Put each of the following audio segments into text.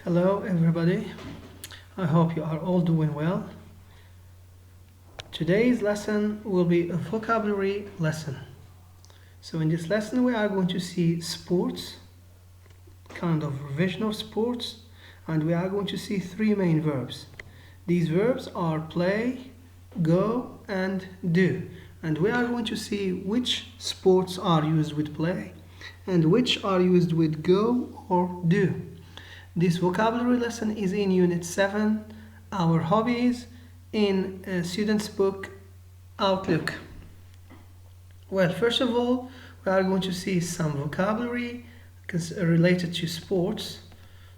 Hello everybody, I hope you are all doing well. Today's lesson will be a vocabulary lesson. So in this lesson we are going to see sports, kind of revision of sports, and we are going to see three main verbs. These verbs are play, go and do. And we are going to see which sports are used with play and which are used with go or do. This vocabulary lesson is in Unit 7, Our Hobbies, in student's book Outlook. Well, first of all, we are going to see some vocabulary related to sports.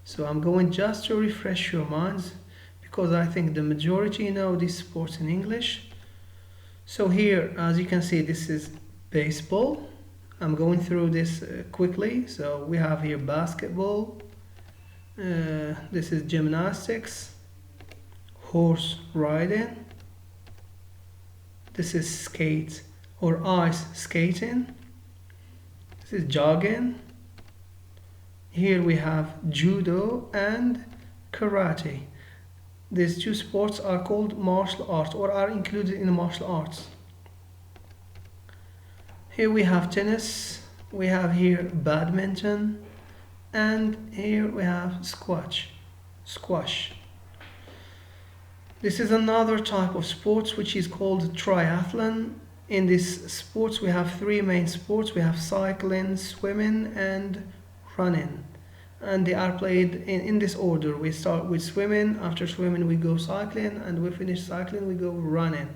So I'm going just to refresh your minds because I think the majority know these sports in English. So here, as you can see, this is baseball. I'm going through this quickly. So we have here basketball. This is gymnastics, horse riding. This is skate or ice skating. This is jogging. Here we have judo and karate. These two sports are called martial arts or are included in the martial arts. Here we have tennis. We have here badminton. And here we have squash. This is another type of sports which is called triathlon. In this sports we have three main sports. We have cycling, swimming and running. And they are played in this order. We start with swimming, after swimming we go cycling, and we finish cycling we go running.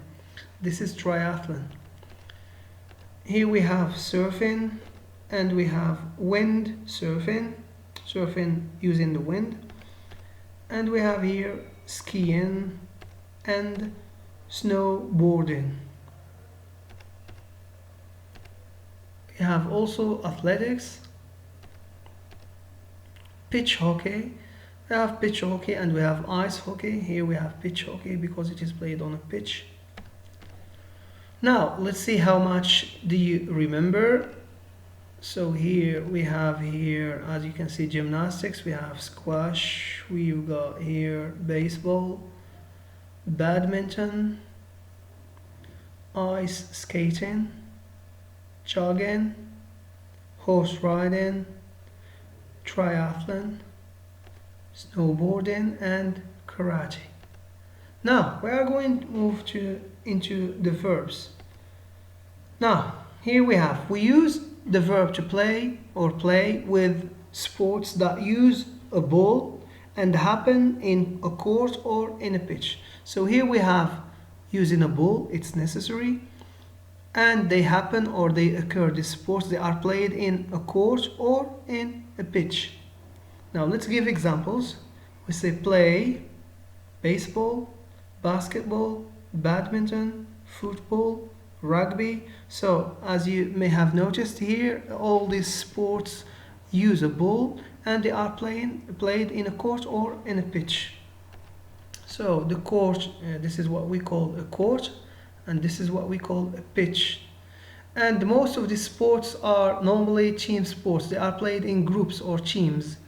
This is triathlon. Here we have surfing and we have wind surfing using the wind, and we have here skiing and snowboarding. We have also athletics, pitch hockey. We have pitch hockey and we have ice hockey. Here we have pitch hockey because it is played on a pitch. Now let's see how much do you remember. So here we have here, as you can see, gymnastics, we have squash, we've got here baseball, badminton, ice skating, jogging, horse riding, triathlon, snowboarding and karate. Now we are going to move into the verbs. Now here we use the verb to play or play with sports that use a ball and happen in a court or in a pitch. So here we have using a ball, it's necessary, and they happen or they occur. These sports, they are played in a court or in a pitch. Now let's give examples. We say play, baseball, basketball, badminton, football, rugby. So as you may have noticed here, all these sports use a ball and they are played in a court or in a pitch. So the court, this is what we call a court, and this is what we call a pitch. And most of these sports are normally team sports. They are played in groups or teams,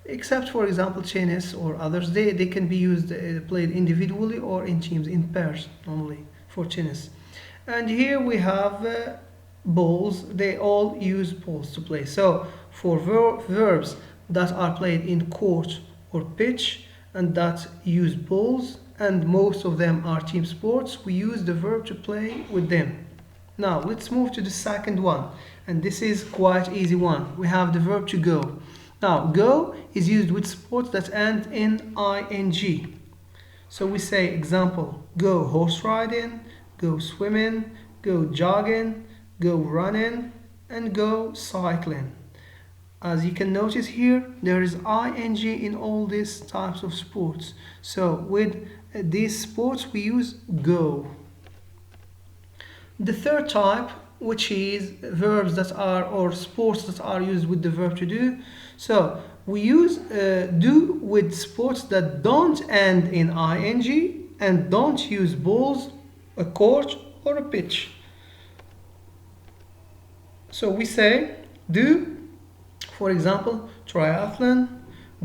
except for example tennis or others. They can be used played individually or in teams, in pairs normally for tennis. And here we have balls. They all use balls to play. So for verbs that are played in court or pitch and that use balls, and most of them are team sports, we use the verb to play with them. Now let's move to the second one, and this is quite easy one. We have the verb to go. Now go is used with sports that end in ing. So we say example, go horse riding, go swimming, go jogging, go running, and go cycling. As you can notice here, there is ing in all these types of sports. So with these sports we use go. The third type, which is verbs that are or sports that are used with the verb to do. So we use do with sports that don't end in ing and don't use balls, a court or a pitch. So we say do, for example, triathlon,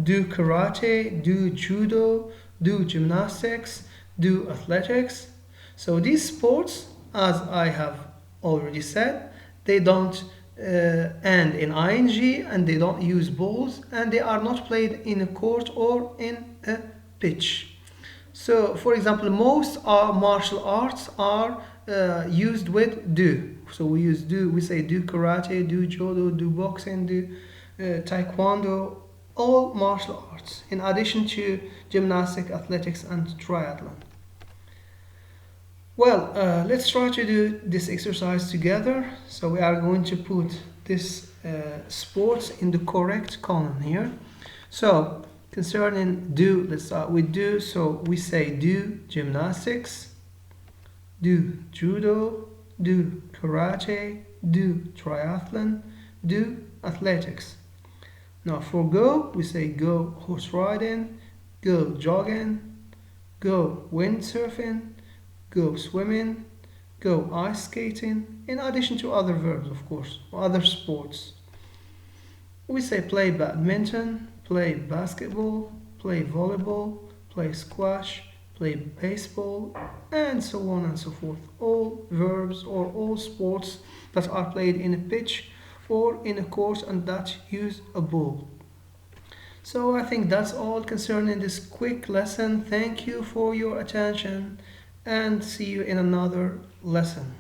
do karate, do judo, do gymnastics, do athletics. So these sports, as I have already said, they don't end in ing and they don't use balls and they are not played in a court or in a pitch. So, for example, most martial arts are used with do. So we use do. We say do karate, do judo, do boxing, do taekwondo, all martial arts. In addition to gymnastic, athletics, and triathlon. Well, let's try to do this exercise together. So we are going to put this sports in the correct column here. So concerning do, let's start with do. So we say do gymnastics, do judo, do karate, do triathlon, do athletics. Now for go, we say go horse riding, go jogging, go windsurfing, go swimming, go ice skating, in addition to other verbs, of course, other sports. We say play badminton, play basketball, play volleyball, play squash, play baseball, and so on and so forth. All verbs or all sports that are played in a pitch or in a court and that use a ball. So I think that's all concerning this quick lesson. Thank you for your attention and see you in another lesson.